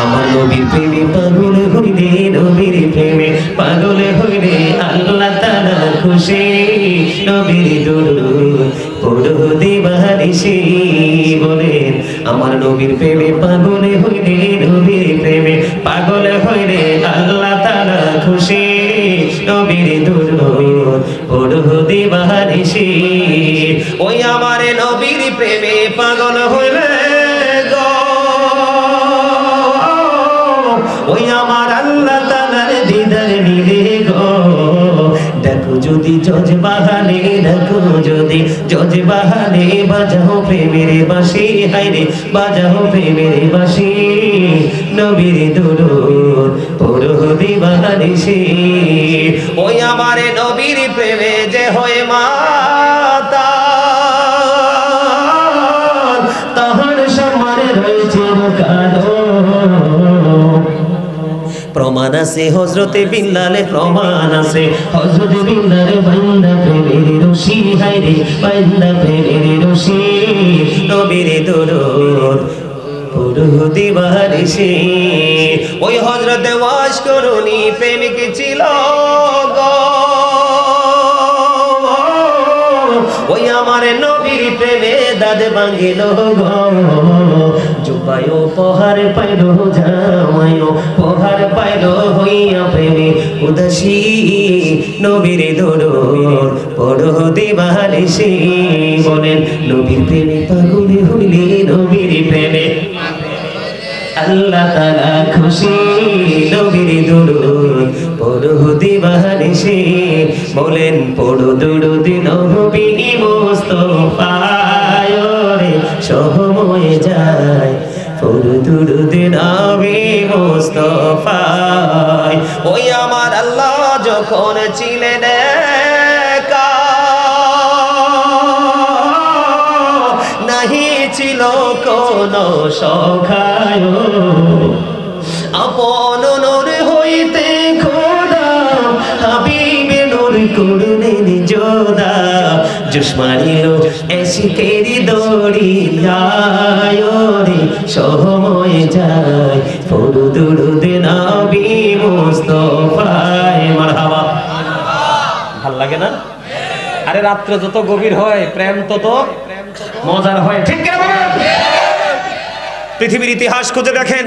আমার নবীর প্রেমে পাগল হইলে, নবীর প্রেমে পাগল হইলে আল্লাহ তাআলা খুশি। নবীর দুরূদ পড়ো দিবানিশি, বলেন আমার নবীর প্রেমে পাগল হইলে, নবীর প্রেমে পাগল হইলে আল্লাহ তাআলা খুশি। নবীর দুরূদ পড়ো দিবানিশি। ওই আমার নবীর প্রেমে পাগল হইলে গো, ওই আমার আল্লাহ তাআলার দিদার নিলে গো। দেখো যদি জজ বাহানে, দেখো যদি জজ বাহানে, বাজাও প্রেমের বাঁশি, হায়রে বাজাও প্রেমের বাঁশি। নবীর দুরূদ পড়ো দিবানিশি। ওই আমার নবীর প্রেমে যে হয় মাতাল, তাহার সম্মান রয়েছে কালো। প্রমাণ আছে হযরতে বিল্লালে, প্রমাণ আছে হযরতে বিল্লালে বান্দা প্রেমের রশি, হায়রে বান্দা প্রেমের রশি। নবীর দুরূদ পড়ো দিবানিশি। ওই হযরতে ওয়াশকরুনি প্রেমিক ছিল গো, ওই আমার নবীর প্রেমে দাদ ভাঙিল গো। জুবায় উপহার পাইল, জামায় উপহার পাইল, হইয়া প্রেমে উদাসী। নবীর দুরূদ পড়ো দিবানিশি। বলেন নবীর প্রেমে পাগল হইলে, নবীর প্রেমে আল্লাহ তাআলা খুশি। নবীর দুরূদ পড়ো দিবানিশি। বলেন পড়ো দুরূদ নবী মুস্তাফায় রে, সময় যায় পড়ো দুরূদ নবী মুস্তাফায়। ওই আমার আল্লাহ যখন ছিলেন একা, নাহি ছিল কোন সখায়, আপন নূর হইতে খোদা হাবিবে নূর করলেন জোদা। জুসমানিল এশিকেরি দরিয়ায় রে, সময় যায় পড়ো দুরূদ নবী মুস্তাফায়। মারহাবা, ভাল লাগে না? আরে রাত্র যত গভীর হয় প্রেম তত মজার হয়, ঠিক কিনা বলেন? পৃথিবীর ইতিহাস খুঁজে দেখেন,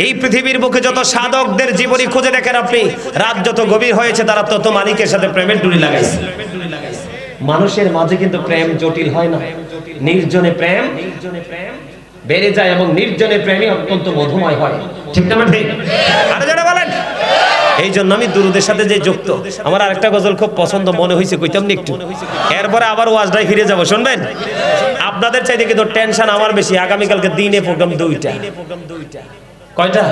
এই পৃথিবীর বুকে যত সাধকদের জীবনী খুঁজে দেখেন আপনি, রাত যত গভীর হয়েছে তারা তত মালিকের সাথে প্রেমের ডুরি লাগাইছে। মানুষের মাঝে কিন্তু প্রেম জটিল হয় না, নির্জনে প্রেম বেড়ে যায় এবং নির্জনে প্রেমই অত্যন্ত মধুময় হয়, ঠিক না ঠিক? আরে যারা বলেন, এই জন্য আমি দুরূদের সাথে যে যুক্ত। আমার আরেকটা গজল খুব পছন্দ, মনে হয়েছে কইতাম না একটু, এরপরে আবার ওয়াজটায় ফিরে যাব, শুনবেন? আপনাদের চাইতে কিন্তু টেনশন আমার বেশি। আগামীকালকে দিনে প্রোগ্রাম দুইটা। কয়টা?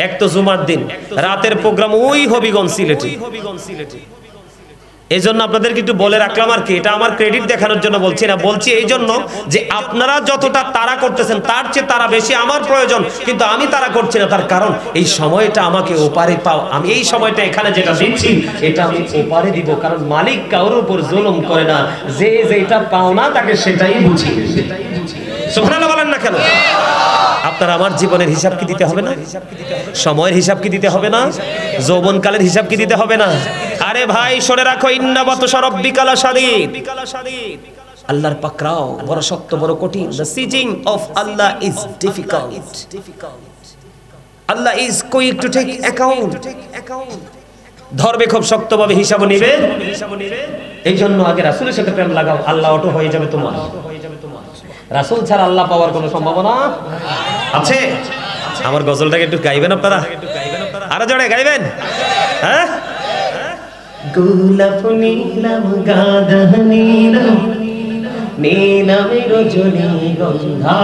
এক তো জুমার দিন, রাতের প্রোগ্রাম ওই হবিগঞ্জ সিলেটে। এই জন্য আপনাদেরকে একটু বলে রাখলাম আর কি, এটা আমার ক্রেডিট দেখানোর জন্য বলছি না, বলছি এই জন্য যে আপনারা যতটা তাড়া করতেছেন তার চেয়ে তারা বেশি আমার প্রয়োজন, কিন্তু আমি তাড়া করছি না। তার কারণ এই সময়টা আমাকে ওপারে পাও, আমি এই সময়টা এখানে যেটা দিচ্ছি এটা আমি ওপারে দিব, কারণ মালিক কারোর উপর জুলুম করে না, যে যেটা পাও না তাকে সেটাই বুঝি। সুবহানাল্লাহ বলেন না কেন? আপনার আমার জীবনের হিসাব কি দিতে হবে না? সময়ের হিসাব কি দিতে হবে না? যৌবনকালের হিসাব কি দিতে হবে না? আরে ভাই শুনে রাখো, ইন্না বাতশা রাব্বিকা লাশাদীদ, আল্লাহর পাকড়াও বড় শক্ত, বড় কঠিন। The sieging of Allah is difficult. Allah is quick to take account. ধরবে খুব শক্তভাবে, হিসাব নিবে। এই জন্য আগে রাসূলের সাথে প্রেম লাগাও, আল্লাহ অটো হয়ে যাবে তোমার। রাসূল ছাড়া আল্লাহ পাওয়ার কোনো সম্ভাবনা আছে? আমার গজলটাকে একটু গাইবেন আপনারা, আরো জোরে গাইবেন, হ্যাঁ? গোলাপ নীলাম গাঁদা নীলাম নীলাম রজনীগন্ধা,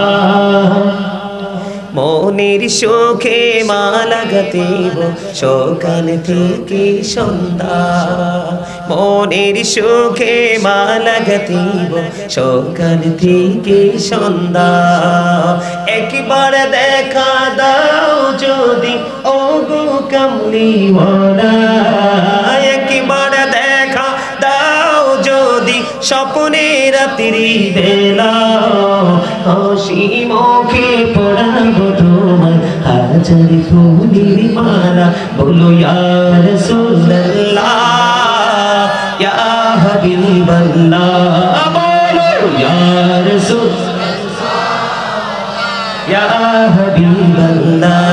মনের সুখে মালা গাঁথিব সকাল থেকে সন্ধ্যা, মনের সুখে মালা গাঁথিব সকাল থেকে সন্ধ্যা। একবার দেখা দাও যদি ও গো কামলিওয়ালা, একবার দেখা দাও যদি স্বপ্নে রাত্রি বেলা, হাসি মুখে পড়াবো তোমার হাজার ফুলের মালা বলো ইয়া রাসূলুল্লাহ ইয়া হাবিবাল্লাহ বলো ইয়া রাসূল ইয়া হাবিবাল্লাহ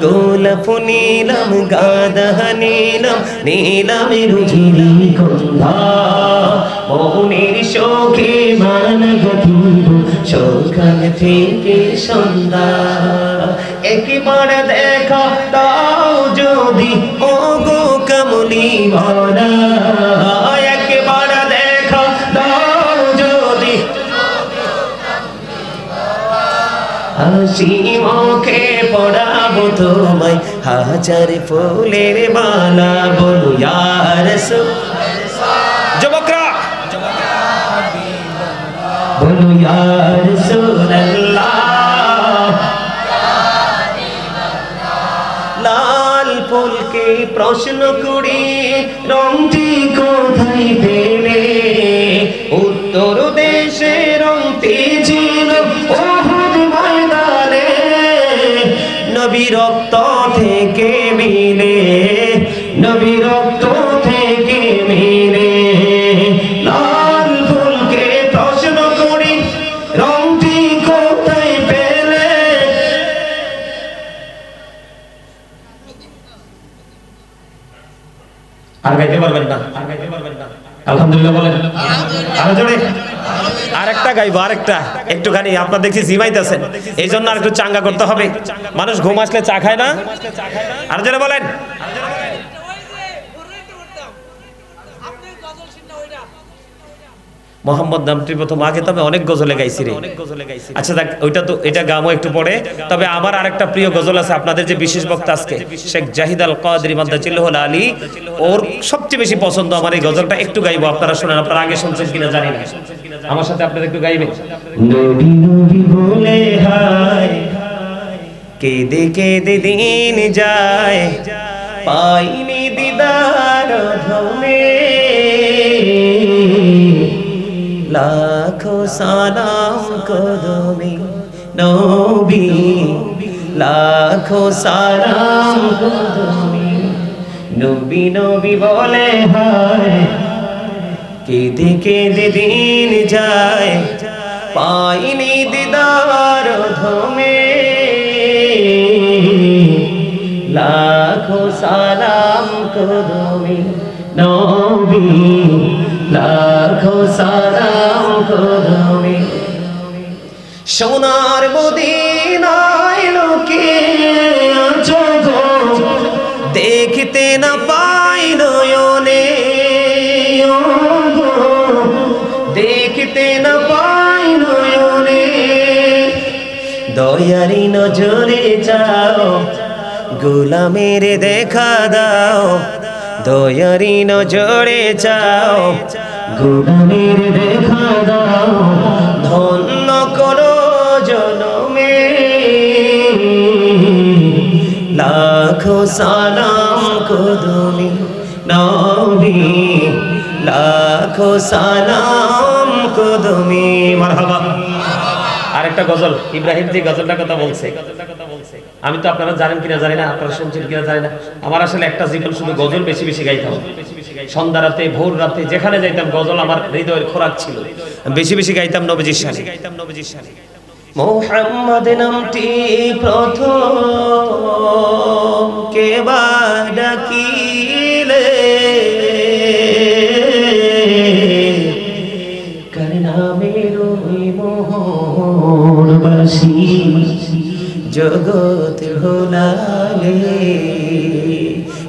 গোলাপ নীলম গাঁদা নীলম নীলম রুজিরি গন্ধা মনের শোকে মান গতিব সকাল থেকে সন্ধ্যা একবার দেখা দাও যদি ও গো কমলি ভরা একবার দেখা দাও যদি হাসি মুখে পড়াবো তোমায় হাজার ফুলের মালা বলো ইয়া রাসূলুল্লাহ যুবকরা বলো ইয়া রাসূলুল্লাহ লাল ফুলকে প্রশ্ন করি রংটি কোথায় পেলে উত্তর দেশে রংটি ছিল নবী রক্ত থেকে মিলে নবী রক্ত থেকে মিলে লাল ফুলকে প্রশ্ন করি রংটি কোথায় পেলে আর গাইতে পারবেন না আলহামদুলিল্লাহ বলেন আরো জোরে আরেকটা গাইবো আরেকটা একটুখানি আপনারা দেখছি জিমাইতেছেন এই জন্য আর একটু চাঙ্গা করতে হবে মানুষ ঘুম আসলে চা খায় না আর জোরে বলেন মোহাম্মদ নামটি প্রথম আগে তবে অনেক গজলে গাইছি রে আচ্ছা দেখ ওইটা তো এটা গামো একটু পরে তবে আমার আরেকটা প্রিয় গজল আছে আপনাদের যে বিশেষ বক্তা আজকে শেখ জাহিদ আল কাদরি মাদ্দাজিল্লাহুল আলী ওর সবচেয়ে বেশি পছন্দ আমার এই গজলটা একটু গাইবো আপনারা শুনেন আপনারা আগে শুনছেন কিনা জানি না আমার সাথে আপনারা একটু গাইবেন নবী নবী বলে হায় কেঁদে কেঁদে দিন যায় পাইনি দিদার ধনে লাখো সালাম কদমে নবী লাখো সালাম কদমে নবী নবী বলে হায় কেঁদে কেঁদে দিন যায় পাইনি দিদার ধমে লাখো সালাম কদমে নবী লাখো সালাম কদমে সোনার মদিনায় লোকে আছো গো দেখতে না পাই নয়নে দেখতে না পাই নয়নে দয়ারি নজরে যাও গোলামের দেখা দাও দয়ারি নজরে যাও গোলামের দেখা দাও ধন্য করো জনমে লাখো সালাম কদমে নবী লাখো সালাম কদমে মারহাবা আরেকটা গজল ইব্রাহিম যে গজলটার কথা বলছে আমি তো আপনারা জানেন কিনা জানি না আপনারা শুনছেন কিনা জানি না আমার আসলে একটা জীবন শুধু গজল বেশি বেশি গাইতাম সন্ধ্যা রাতে ভোর রাতে যেখানে যাইতাম গজল আমার হৃদয়ের খোরাক ছিল বেশি বেশি গাইতাম নবীজির শানে মুহাম্মদ নামটি প্রথম কে বা ডাকিলে কার নামের ওই মোহনবাসী জগৎ ভোলালে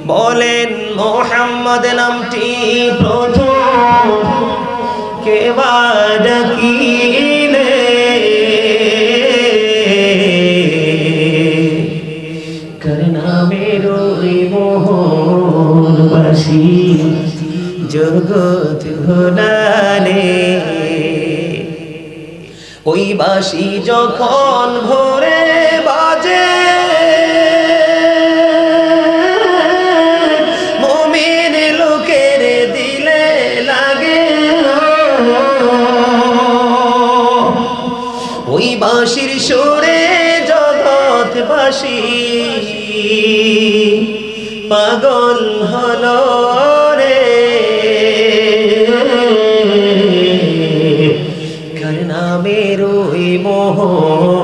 বলেন মুহাম্মদ নামটি প্রথম কে বা ডাকিলে কার নামের ওই মোহনবাসী জগৎ ভোলালে ওই বাঁশি যখন ভোরে বাজে মুমিন লোকের দিলে লাগে ওই বাঁশির সুরে জগৎ ভালোবাসি পাগল হলো রে কার নামের ওই মোহনবাসী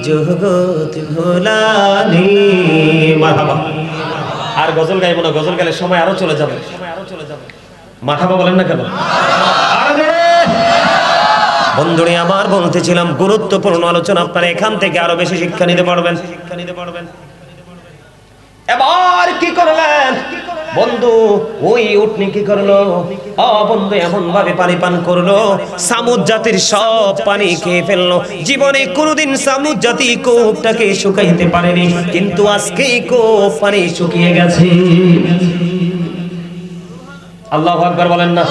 জগৎ ভোলানি মারহাবা। আর গজল গাইবো না, গজল গাইলে সময় আরো চলে যাবে। মারহাবা বলেন না কেন? বন্ধুরে আমার বলতেছিলাম গুরুত্বপূর্ণ আলোচনা, আপনারা এখান থেকে আরো বেশি শিক্ষা নিতে পারবেন। এবার কি করলেন বন্ধু? ওই উটনি কি করলো? বন্ধু এমন ভাবে পানি পান করলো, সামুদ জাতির সব পানি খেয়ে ফেললো। জীবনে কোনোদিন সামুদ জাতি কূপটাকে শুকাইতে পারেনি, কিন্তু আজকে কূপ পানি শুকিয়ে গেছে। আল্লাহু আকবার বলেন না।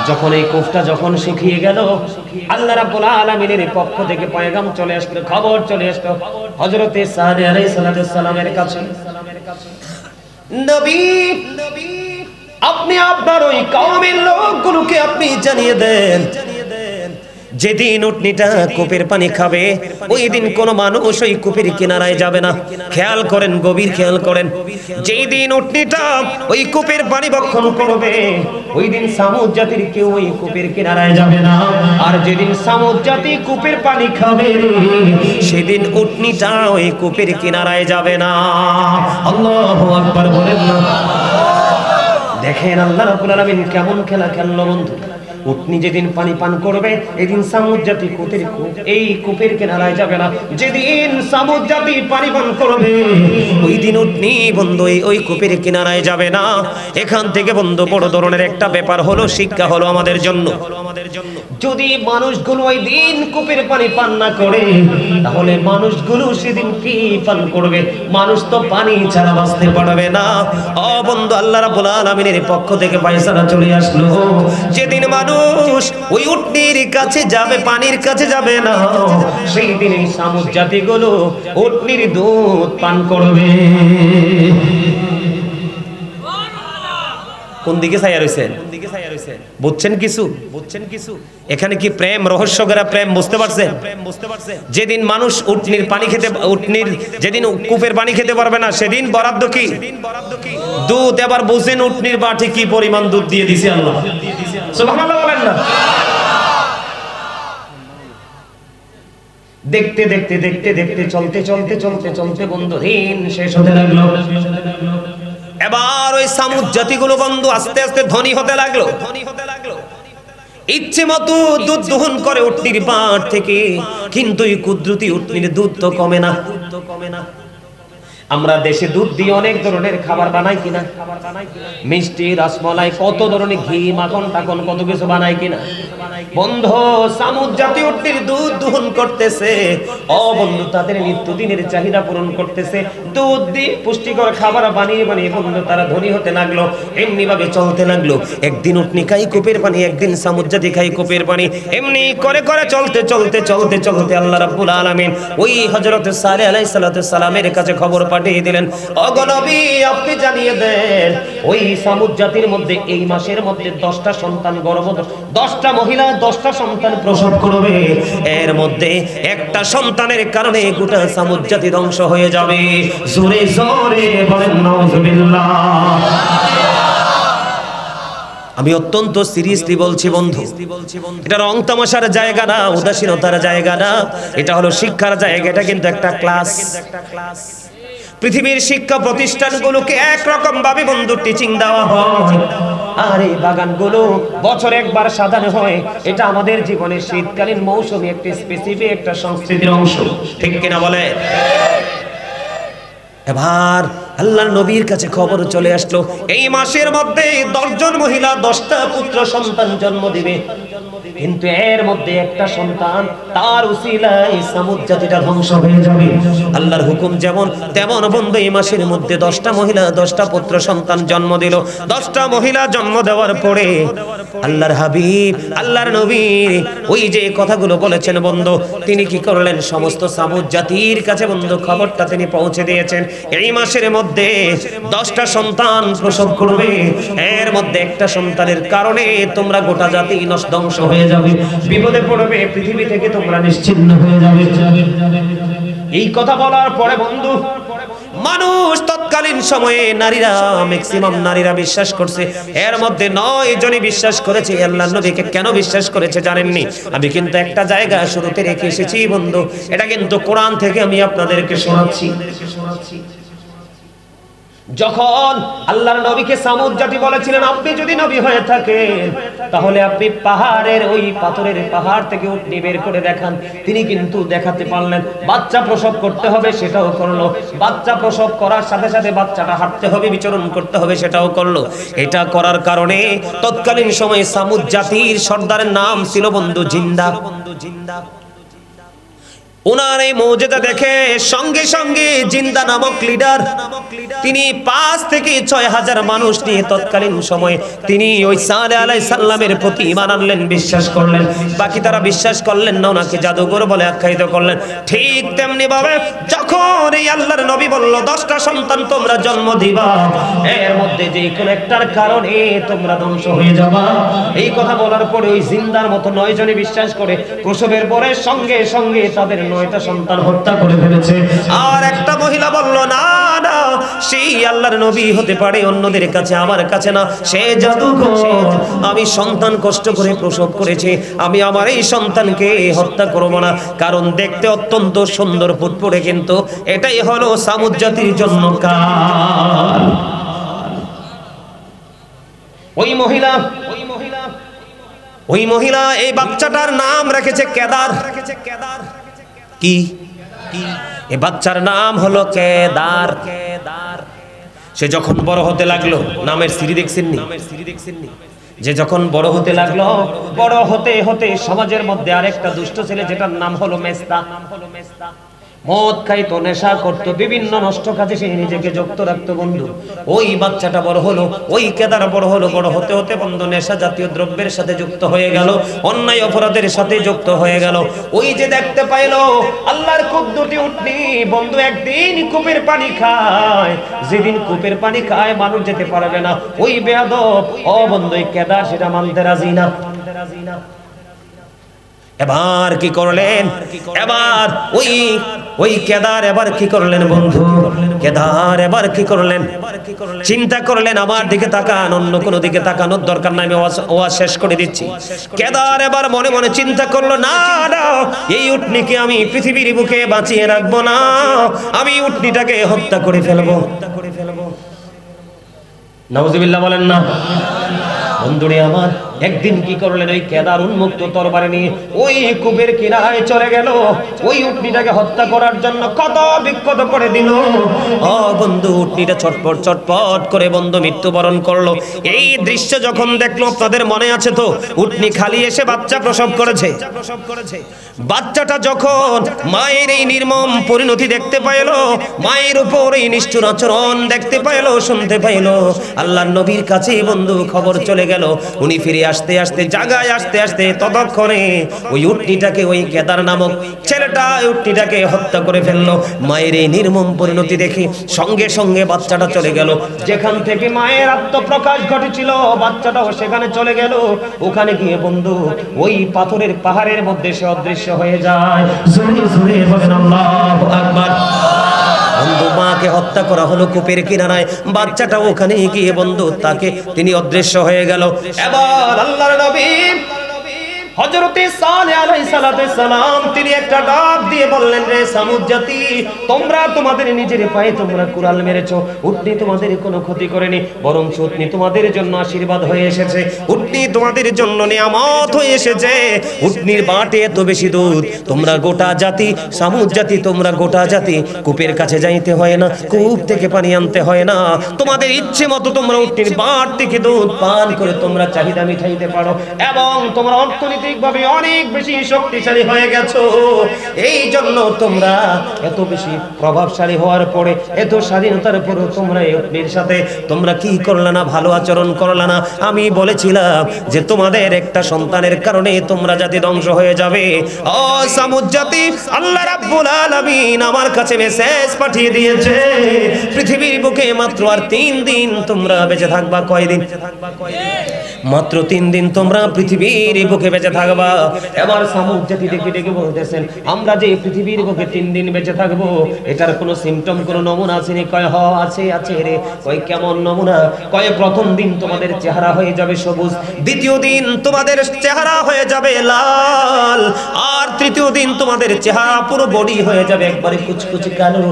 যখন এই কূপটা যখন শুকিয়ে গেল, আল্লাহ রাব্বুল আলামিনের পক্ষ থেকে পয়গাম চলে আসলো, খবর চলে আসলো হযরতে সালেহ আলাইহিস সালামের কাছে। নবী, আপনি আপনার ওই কওমের লোকগুলোকে আপনি জানিয়ে দেন, যেদিন উটনিটা কূপের পানি খাবে ওই দিন কোনো মানুষ ওই কূপের কিনারায় যাবে না। খেয়াল করেন, গভীর খেয়াল করেন, যেই দিন উটনিটা ওই কূপের পানি ভক্ষণ করবে ওই দিন সামুদ জাতির কেউ ওই কূপের কিনারায় যাবে না। আর যেদিন সামুদ জাতি কূপের পানি খাবে সেদিন উটনিটা ওই কূপের কিনারায় যাবে না। আল্লাহু আকবার বলেন না। দেখেন আল্লাহ রাব্বুল আলামিন কেমন খেলা খেললো বন্ধু। উটনি যেদিন পানি পান করবে এদিন সামুদ জাতি এই কূপের কিনারায় যাবে না। যেদিন সামুদ জাতি পানি পান করবে ওই দিন উটনি বন্ধু ওই কূপের কিনারায় যাবে না। এখান থেকে বন্ধু বড় ধরনের একটা ব্যাপার হলো, শিক্ষা হলো আমাদের জন্য। যদি মানুষগুলো ওই দিন কূপের পানি পান না করে তাহলে মানুষগুলো সেদিন কি পান করবে? মানুষ তো পানি ছাড়া বাঁচতে পারবে না। বন্ধু আল্লাহ রাব্বুল আলামিনের পক্ষ থেকে ফয়সালা চলে আসলো, যেদিন মানুষ ওই উটনির কাছে যাবে, পানির কাছে যাবে না, সেই দিন এই সামুদ জাতিগুলো উটনির দুধ পান করবে। কোন দিকে ছায়া রইছেন? বুঝছেন কিছু? এখানে কি প্রেম রহস্য করা প্রেম বুঝতে পারছেন? যেদিন মানুষ উটনির পানি খেতে, যেদিন কূপের পানি খেতে পারবে না সেদিন বরাদ্দ কি? দুধ। এবার বুঝেন উটনির বাটি কি পরিমাণ দুধ দিয়ে দিছে আল্লাহ। সুবহানাল্লাহ বলেন না। দেখতে দেখতে দেখতে দেখতে চলতে চলতে চলতে চলতে বন্ধু দিন শেষ হতে লাগলো। এবার ওই সামুদ জাতিগুলো বন্ধু আস্তে আস্তে ধনী হতে লাগলো। ইচ্ছে মতো দুধ দহন করে উটনির বাট থেকে, কিন্তু এই কুদরতি উটনির দুধ তো কমে না। আমরা দেশে দুধ দিয়ে অনেক ধরনের খাবার বানাই কিনা? মিষ্টি, রসমলাই, কত ধরনের ঘি, মাখন টাখন কত কিছু বানাই কিনা? বন্ধু সামুদ জাতি উটনির দুধ দহন করতেছে। বন্ধু তাদের নিত্যদিনের চাহিদা পূরণ করতেছে। দুধ দিয়ে পুষ্টিকর খাবার বানিয়ে বানিয়ে বন্ধু তারা ধনী হতে লাগলো। এমনি ভাবে চলতে লাগলো। একদিন উটনি খাই কূপের পানি, একদিন সামুদ জাতি খাই কূপের পানি। এমনি করে করে চলতে চলতে চলতে চলতে আল্লাহ রাব্বুল আলামিন ওই হযরত সালেহ আলাইহিস সালামের কাছে খবর পাঠিয়ে দিলেন, ওগো নবী আপনি জানিয়ে দেন ওই সামুদ জাতির মধ্যে এই মাসের মধ্যে 10টা সন্তান গর্ভধারণ, 10টা মহিলা 10টা সন্তান প্রসব করবে। এর মধ্যে একটা সন্তানের কারণে গোটা সামুদ জাতি ধ্বংস হয়ে যাবে। জোরে জোরে বলেন নাউজুবিল্লাহ। আমি অত্যন্ত সিরিয়াসলি বলছি বন্ধু, এটা রং তামাশার জায়গা না, উদাসীনতার জায়গা না, এটা হলো শিক্ষার জায়গা। এটা কিন্তু একটা ক্লাস। পৃথিবীর শিক্ষা প্রতিষ্ঠানগুলোকে একরকম ভাবে বন্ধু টিচিং দেওয়া হয়, আর এই বাগানগুলো বছরে একবার সাজানো হয়। এটা আমাদের জীবনের শীতকালীন মৌসুমী একটি স্পেসিফিক একটা সংস্কৃতির অংশ, ঠিক কিনা বলে? এবার আল্লাহর নবীর কাছে খবর চলে আসলো, এই মাসের মধ্যে 10 জন মহিলা 10টা পুত্র সন্তান জন্ম দিবে, কিন্তু এর মধ্যে একটা সন্তান তার উসিলায় সামুদ জাতিটা ধ্বংস হয়ে যাবে। আল্লাহর হুকুম যেমন তেমন বন্ধু এই মাসের মধ্যে 10টা মহিলা 10টা পুত্র সন্তান জন্ম দিল। 10টা মহিলা জন্ম দেওয়ার পরে আল্লাহর হাবিব আল্লাহর নবী ওই যে কথাগুলো বলেছেন বন্ধু, তিনি কি করলেন? সমস্ত সামুদ জাতির কাছে বন্ধু খবরটা তিনি পৌঁছে দিয়েছেন, এই মাসের মধ্যে 10টা সন্তান প্রসব করবে। এর মধ্যে একটা সন্তানের কারণে তোমরা গোটা জাতি ধ্বংস হয়ে যাবে, বিপদে পড়বে, পৃথিবী থেকে তোমরা নিশ্চিহ্ন হয়ে যাবে। এই কথা বলার পরে বন্ধু মানুষ তৎকালীন সময়ে নারীরা ম্যাক্সিমাম নারীরা বিশ্বাস করছে, এর মধ্যে 9 জনই বিশ্বাস করেছে। আল্লাহর নবীকে কেন বিশ্বাস করেছে জানেননি? আমি কিন্তু একটা জায়গা শুরুতে রেখে এসেছি বন্ধু, এটা কিন্তু কোরআন থেকে আমি আপনাদেরকে শোনাচ্ছি। যখন আল্লাহর নবীকে সামুদ জাতি বলেছিলেন আপনি যদি নবী হয়ে থাকেন তাহলে আপনি পাহাড়ের ওই পাথরের পাহাড় থেকে উটনি বের করে দেখান, তিনি কিন্তু দেখাতে পারলেন। বাচ্চা প্রসব করতে হবে, সেটাও করলো। বাচ্চা প্রসব করার সাথে সাথে বাচ্চাটা হাঁটতে হবে, বিচরণ করতে হবে, সেটাও করলো। এটা করার কারণে তৎকালীন সময়ে সামুদ জাতির সর্দারের নাম ছিল বন্ধু জিন্দা। ওনার এই মুজিজা দেখে সঙ্গে সঙ্গে জিন্দা নামক লিডার তিনি 5 থেকে 6,000 মানুষ নিয়ে তৎকালীন সময়ে তিনি ওই সালেহ আলাইহিস সালামের প্রতি ঈমান আনলেন, বিশ্বাস করলেন। বাকি তারা বিশ্বাস করলেন না, ওনাকে জাদুকর বলে আখ্যায়িত করলেন। ঠিক তেমনি ভাবে যখন এই আল্লাহর নবী বলল 10টা সন্তান তোমরা জন্ম দিবা, এর মধ্যে যে কোনো একটার কারণে তোমরা ধ্বংস হয়ে যাবা, এই কথা বলার পরে ওই জিন্দার মতো 9 জনই বিশ্বাস করে প্রসবের পরে সঙ্গে সঙ্গে তাদের 9টা সন্তান হত্যা করে ফেলেছে। আর একটা মহিলা বলল না না, সেই আল্লাহর নবী হতে পারে অন্যদের কাছে, আমার কাছে না, সে জাদুকর। আমি সন্তান কষ্ট করে প্রসব করেছি, আমি আমার এই সন্তানকে হত্যা করব না, কারণ দেখতে অত্যন্ত সুন্দর ফুটফুটে, কিন্তু এটাই হলো সামুদ জাতির জন্য কাল। ওই মহিলা এই বাচ্চাটার নাম রেখেছে কেদার। কি এই বাচ্চার নাম হলো কেদার। সে যখন বড় হতে লাগলো, নামের সিঁড়ি দেখছেননি? যে যখন বড় হতে লাগলো, বড় হতে হতে সমাজের মধ্যে আরেকটা দুষ্ট ছেলে যেটার নাম হলো মেস্তা, মদ খাইতো, নেশা করতো, বিভিন্ন নষ্ট কাজে সে নিজেকে যুক্ত রাখতো বন্ধু। ওই বাচ্চাটা বড় হলো, ওই কেদার বড় হলো, বড় হতে হতে বন্ধু নেশা জাতীয় দ্রব্যের সাথে যুক্ত হয়ে গেল, অন্যায় অপরাধের সাথে যুক্ত হয়ে গেল। ওই যে দেখতে পাইলো আল্লাহর কূপ দুটি উটনি বন্ধু একদিন কূপের পানি খায়, যেদিন কূপের পানি খায় মানুষ যেতে পারবে না, ওই বেয়াদব ও বন্ধু কেদার সেটা মানতে রাজি না। এবার কি করলেন? এবার ওই কেদার এবার কি করলেন বন্ধু? কেদার এবার কি করলেন? চিন্তা করলেন আমার দিকে তাকান, অন্য কোনো দিকে তাকানোর দরকার নাই, আমি ওয়াজ শেষ করে দিচ্ছি। কেদার এবার মনে মনে চিন্তা করলো, না না, এই উটনিকে আমি পৃথিবীর বুকে বাঁচিয়ে রাখবো না, আমি উটনিটাকে হত্যা করে ফেলবো। নাউজুবিল্লাহ বলেন না বন্ধুরে আমার। একদিন কি করলেন? ওই কেদার উন্মুক্ত তরবারি নিয়ে ওই কূপের কিনারায় চলে গেল, ওই উটনিটাকে হত্যা করার জন্য কত বিক্ষত করে দিল। ও বন্ধু, উটনিটা ছটপট ছটপট করে বন্ধু মৃত্যুবরণ করলো। এই দৃশ্য যখন দেখলো, আপনাদের মনে আছে তো, উটনি খালি এসে বাচ্চা প্রসব করেছে। বাচ্চাটা যখন মায়ের এই নির্মম পরিণতি দেখতে পাইল, মায়ের উপর এই নিষ্ঠুর আচরণ দেখতে পাইল, শুনতে পাইল, আল্লাহর নবীর কাছে বন্ধু খবর চলে গেল। উনি ফিরে আসতে আসতে জায়গায় আসতে আসতে ততক্ষণে ওই উটনিটাকে, ওই কেদার নামক ছেলেটা উটনিটাকে হত্যা করে ফেললো। মায়ের এই নির্মম পরিণতি দেখে সঙ্গে সঙ্গে বাচ্চাটা চলে গেল, যেখান থেকে মায়ের আত্মপ্রকাশ ঘটেছিল বাচ্চাটাও সেখানে চলে গেল। ওখানে গিয়ে বন্ধু ওই পাথরের পাহাড়ের মধ্যে সে অদৃশ্য হয়ে যায়। জোরে জোরে বলেন আল্লাহু আকবার। বন্ধু মাকে হত্যা করা হলো কূপের কিনারায়, বাচ্চাটা ওখানে গিয়ে বন্ধু তাকে তিনি অদৃশ্য হয়ে গেল। এবার আল্লাহর নবী হযরতে সালেহ আলাইহিস সালাম তিনি একটা ডাক দিয়ে বললেন, রে সামুদ জাতি, তোমরা তোমাদের নিজের পায়ে তোমরা কুড়াল মেরেছো, উটনি তোমাদের কোনো ক্ষতি করেনি, বরং উটনি তোমাদের জন্য আশীর্বাদ হয়ে এসেছে, উটনি তোমাদের জন্য নিয়ামত হয়ে এসেছে। উটনির বাটে এত বেশি দুধ, তোমরা গোটা জাতি সামুদ জাতি, তোমরা গোটা জাতি কূপের কাছে যাইতে হয় না, কূপ থেকে পানি আনতে হয় না, তোমাদের ইচ্ছে মতো তোমরা উটনির বাট থেকে দুধ পান করে তোমরা চাহিদা মিটাইতে পারো, এবং তোমরা অর্থনীতি ভাবে অনেক বেশি শক্তিশালী হয়ে গেছো। এই জন্য তোমরা এত বেশি প্রভাবশালী হওয়ার পরে, এত স্বাধীনতার পরেও তোমরা এর সাথে তোমরা কি করলা না? ভালো আচরণ করলা না। আমি বলেছিলাম যে তোমাদের একটা সন্তানের কারণে তোমরা জাতি ধ্বংস হয়ে যাবে। ও সামুদ জাতি, আল্লাহ রাব্বুল আলামিন আমার কাছে মেসেজ পাঠিয়ে দিয়েছে, পৃথিবীর বুকে মাত্র আর 3 দিন তোমরা বেঁচে থাকবা। কয়দিন? মাত্র 3 দিন তোমরা পৃথিবীর বুকে বেঁচে থাকবা। এবার সামুদ জাতি ডেকে ডেকে বলতেছেন, আমরা যে পৃথিবীর বুকে 3 দিন বেঁচে থাকবো, এটার কোনো সিম্পটম, কোনো নমুনা আছে নি? কয় হ আছে আছে রে। কয় কেমন নমুনা? কয় প্রথম দিন তোমাদের চেহারা হয়ে যাবে সবুজ, দ্বিতীয় দিন তোমাদের চেহারা হয়ে যাবে লাল, আর তৃতীয় দিন তোমাদের চেহারা পুরো বডি হয়ে যাবে একবারে কুচকুচে কালো।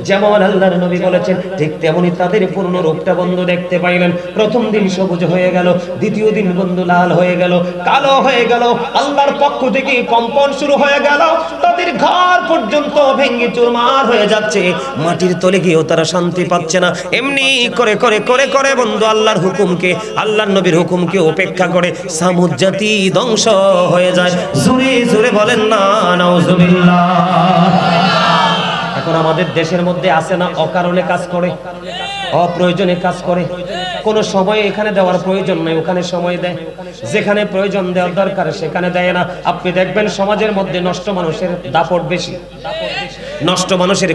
যেমন আল্লাহর নবী বলেছেন ঠিক তেমনি তাদের পূর্ণ রূপটা বন্ধু দেখতে পাইলেন। প্রথম দিন সবুজ হয়ে গেল, দ্বিতীয় দিন বন্ধু লাল হয়ে গেল, কালো হয়ে গেল। আল্লাহর পক্ষ থেকে কম্পন শুরু হয়ে গেল, তাদের ঘর পর্যন্ত ভেঙে চুরমার হয়ে যাচ্ছে, মাটির তলে গিয়েও তারা শান্তি পাচ্ছে না। এমনি করে করে করে করে বন্ধু আল্লাহর হুকুমকে, আল্লাহর নবীর হুকুমকে উপেক্ষা করে সামুদ জাতি ধ্বংস হয়ে যায়। জোরে জোরে বলেন না নাউজুবিল্লাহ। এখন আমাদের দেশের মধ্যে আছে না অকারণে কাজ করে, অপ্রয়োজনে কাজ করে, কোন সময় এখানে দেওয়ার প্রয়োজন নাই ওখানে সময় দেয়, যেখানে প্রয়োজন দেওয়ার দরকার সেখানে দেয় না। আপনি দেখবেন সমাজের মধ্যে নষ্ট মানুষের দাপট বেশি, নষ্ট মানুষের